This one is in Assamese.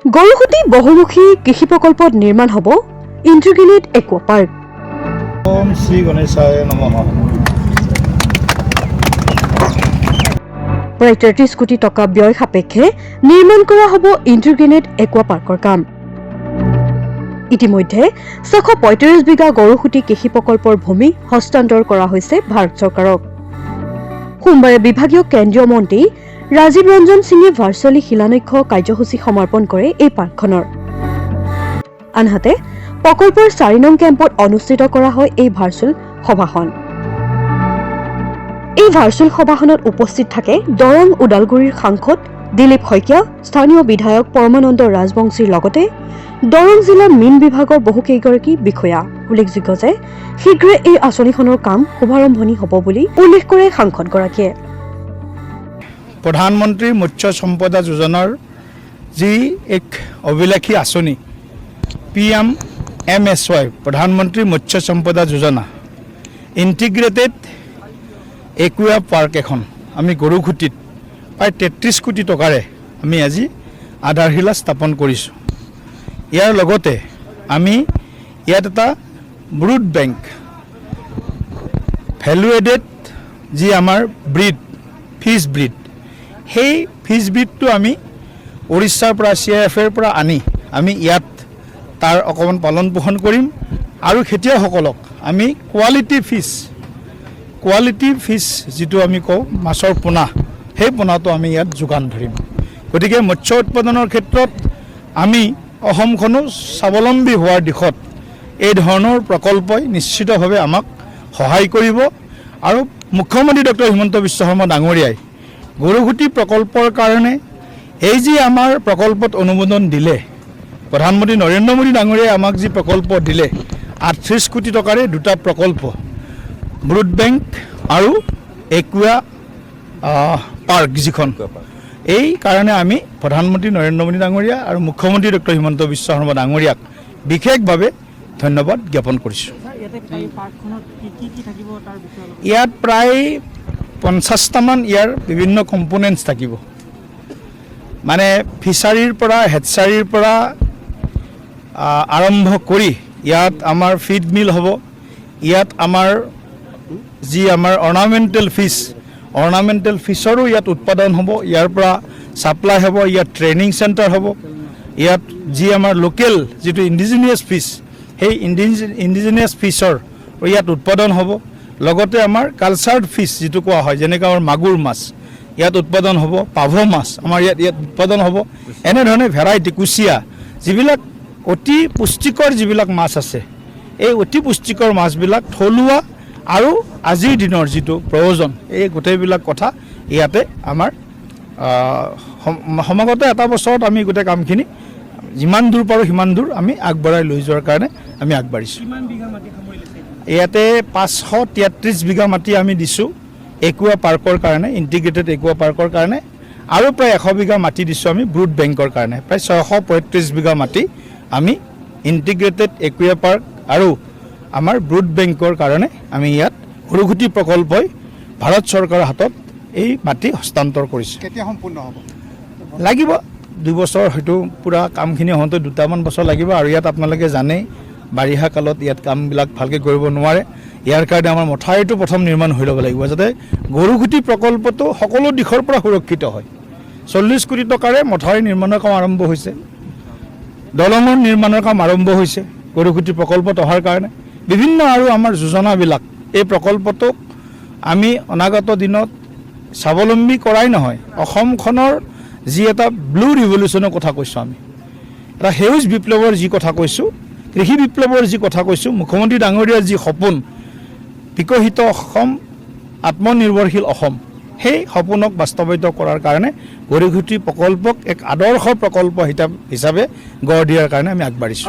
গৰুহুটি বহুমুখী কৃষি প্ৰকল্পত নিৰ্মাণ হ'ব ইণ্টিগ্ৰেটেড একুৱা পাৰ্ক। ওম শ্ৰী গণেশায় নমঃ। প্ৰায় ৩৩ কোটি টকা ব্যয় সাপেক্ষে নিৰ্মাণ কৰা হ'ব ইণ্টিগ্ৰেটেড একুৱা পাৰ্কৰ কাম। ইতিমধ্যে ৬৩৫ বিঘা গৰুহুটি কৃষি প্ৰকল্পৰ ভূমি হস্তান্তৰ কৰা হৈছে ভাৰত চৰকাৰক। সোমবাৰে বিভাগীয় কেন্দ্ৰীয় মন্ত্ৰী ৰাজীৱ ৰঞ্জন সিঙে ভাৰ্চুৱেলি শিলান্যাস কাৰ্যসূচী সমৰ্পণ কৰে এই পাৰ্কখনৰ। আনহাতে প্ৰকল্পৰ ৪ নং কেম্পত অনুষ্ঠিত কৰা হয় এই ভাৰ্চুৱেল সভাখন। এই ভাৰ্চুৱেল সভাখনত উপস্থিত থাকে দৰং ওদালগুৰিৰ সাংসদ দিলীপ শইকীয়া, স্থানীয় বিধায়ক পৰমানন্দ ৰাজবংশীৰ লগতে দৰং জিলাৰ মীন বিভাগৰ বহুকেইগৰাকী বিষয়া। উল্লেখযোগ্য যে শীঘ্ৰে এই আঁচনিখনৰ কাম শুভাৰম্ভণি হ'ব বুলি উল্লেখ কৰে সাংসদগৰাকীয়ে। প্ৰধানমন্ত্ৰী মৎস্য সম্পদা যোজনাৰ যি এক অভিলাষী আঁচনি PMMSY প্ৰধানমন্ত্ৰী মৎস্য সম্পদা যোজনা ইণ্টিগ্ৰেটেড একুৱা পাৰ্ক এখন আমি গৰুহুটিত প্ৰায় ৩৩ কোটি টকাৰে আমি আজি আধাৰশিলা স্থাপন কৰিছোঁ। ইয়াৰ লগতে আমি ইয়াত এটা ব্ৰুড বেংক ভেলু এডেড যি আমাৰ ব্ৰিড ফিছ ব্ৰিড, সেই ফিছ ব্ৰিডটো আমি উৰিষ্যাৰ পৰা CIFৰ পৰা আনি আমি ইয়াত তাৰ অকণমান পালন পোষণ কৰিম আৰু খেতিয়কসকলক আমি কোৱালিটি ফিছ যিটো আমি কওঁ মাছৰ পোনা, সেই পোনাটো আমি ইয়াত যোগান ধৰিম। গতিকে মৎস্য উৎপাদনৰ ক্ষেত্ৰত আমি অসমখনো স্বাৱলম্বী হোৱাৰ দিশত এই ধৰণৰ প্ৰকল্পই নিশ্চিতভাৱে আমাক সহায় কৰিব। আৰু মুখ্যমন্ত্ৰী ডক্টৰ হিমন্ত বিশ্ব শৰ্মা ডাঙৰীয়াই গৰুহুটি প্ৰকল্পৰ কাৰণে এই যি আমাৰ প্ৰকল্পত অনুমোদন দিলে, প্ৰধানমন্ত্ৰী নৰেন্দ্ৰ মোদী ডাঙৰীয়াই আমাক যি প্ৰকল্প দিলে ৩৮ কোটি টকাৰে দুটা প্ৰকল্প, ব্ৰুড বেংক আৰু একুৱা পাৰ্ক যিখন, এই কাৰণে আমি প্ৰধানমন্ত্ৰী নৰেন্দ্ৰ মোদী ডাঙৰীয়া আৰু মুখ্যমন্ত্ৰী ডক্টৰ হিমন্ত বিশ্ব শৰ্মা ডাঙৰীয়াক বিশেষভাৱে ধন্যবাদ জ্ঞাপন কৰিছোঁ। ইয়াত প্ৰায় ৫০টামান ইয়াৰ বিভিন্ন কম্পনেণ্টছ থাকিব। মানে ফিচাৰীৰ পৰা হেডচাৰীৰ পৰা আৰম্ভ কৰি ইয়াত আমাৰ ফিড মিল হ'ব, ইয়াত আমাৰ যি আমাৰ অৰ্ণামেণ্টেল ফিছৰো ইয়াত উৎপাদন হ'ব, ইয়াৰ পৰা ছাপ্লাই হ'ব, ইয়াত ট্ৰেইনিং চেণ্টাৰ হ'ব, ইয়াত যি আমাৰ লোকেল যিটো ইণ্ডিজিনিয়াছ ফিছ, সেই ইণ্ডিজিনিয়াছ ফিছৰ ইয়াত উৎপাদন হ'ব। লগতে আমাৰ কালচাৰ্ড ফিছ যিটো কোৱা হয়, যেনেকৈ আমাৰ মাগুৰ মাছ ইয়াত উৎপাদন হ'ব, পাভ মাছ আমাৰ ইয়াত উৎপাদন হ'ব। এনেধৰণে ভেৰাইটি কুচিয়া, যিবিলাক অতি পুষ্টিকৰ যিবিলাক মাছ আছে, এই অতি পুষ্টিকৰ মাছবিলাক থলুৱা আৰু আজিৰ দিনৰ যিটো প্ৰয়োজন, এই গোটেইবিলাক কথা ইয়াতে আমাৰ সমাগত এটা বছৰত আমি গোটেই কামখিনি যিমান দূৰ পাৰোঁ সিমান দূৰ আমি আগবঢ়াই লৈ যোৱাৰ কাৰণে আমি আগবাঢ়িছোঁ। ইয়াতে ৫৩৩ বিঘা মাটি আমি দিছোঁ একুৱা পাৰ্কৰ কাৰণে, ইণ্টিগ্ৰেটেড একুৱা পাৰ্কৰ কাৰণে, আৰু প্ৰায় ১০০ বিঘা মাটি দিছোঁ আমি ব্ৰুড বেংকৰ কাৰণে। প্ৰায় ৬৩৫ বিঘা মাটি আমি ইণ্টিগ্ৰেটেড একুৱা পাৰ্ক আৰু আমাৰ ব্ৰুড বেংকৰ কাৰণে আমি ইয়াত গৰুহুটি প্ৰকল্পই ভাৰত চৰকাৰৰ হাতত এই মাটি হস্তান্তৰ কৰিছোঁ। কেতিয়া সম্পূৰ্ণ হ'ব? লাগিব ২ বছৰ, হয়তো পূৰা কামখিনি হওঁতে ২টামান বছৰ লাগিব। আৰু ইয়াত আপোনালোকে জানেই বাৰিষা কালত ইয়াত কামবিলাক ভালকৈ কৰিব নোৱাৰে। ইয়াৰ কাৰণে আমাৰ মথাউৰিটো প্ৰথম নিৰ্মাণ হৈ ল'ব লাগিব, যাতে গৰুহুটি প্ৰকল্পটো সকলো দিশৰ পৰা সুৰক্ষিত হয়। ৪০ কোটি টকাৰে মথাউৰি নিৰ্মাণৰ কাম আৰম্ভ হৈছে, দলঙৰ নিৰ্মাণৰ কাম আৰম্ভ হৈছে গৰুহুটি প্ৰকল্পত অহাৰ কাৰণে। বিভিন্ন আৰু আমাৰ যোজনাবিলাক এই প্ৰকল্পটোক আমি অনাগত দিনত স্বাৱলম্বী কৰাই নহয়, অসমখনৰ যি এটা ব্লু ৰিভলিউশ্যনৰ কথা কৈছোঁ, আমি এটা সেউজ বিপ্লৱৰ যি কথা কৈছোঁ, কৃষি বিপ্লৱৰ যি কথা কৈছোঁ, মুখ্যমন্ত্ৰী ডাঙৰীয়াৰ যি সপোন বিকশিত অসম, আত্মনিৰ্ভৰশীল অসম, সেই সপোনক বাস্তৱায়িত কৰাৰ কাৰণে গৰুহুটি প্ৰকল্পক এক আদৰ্শ প্ৰকল্প হিচাপে গঢ় দিয়াৰ কাৰণে আমি আগবাঢ়িছোঁ।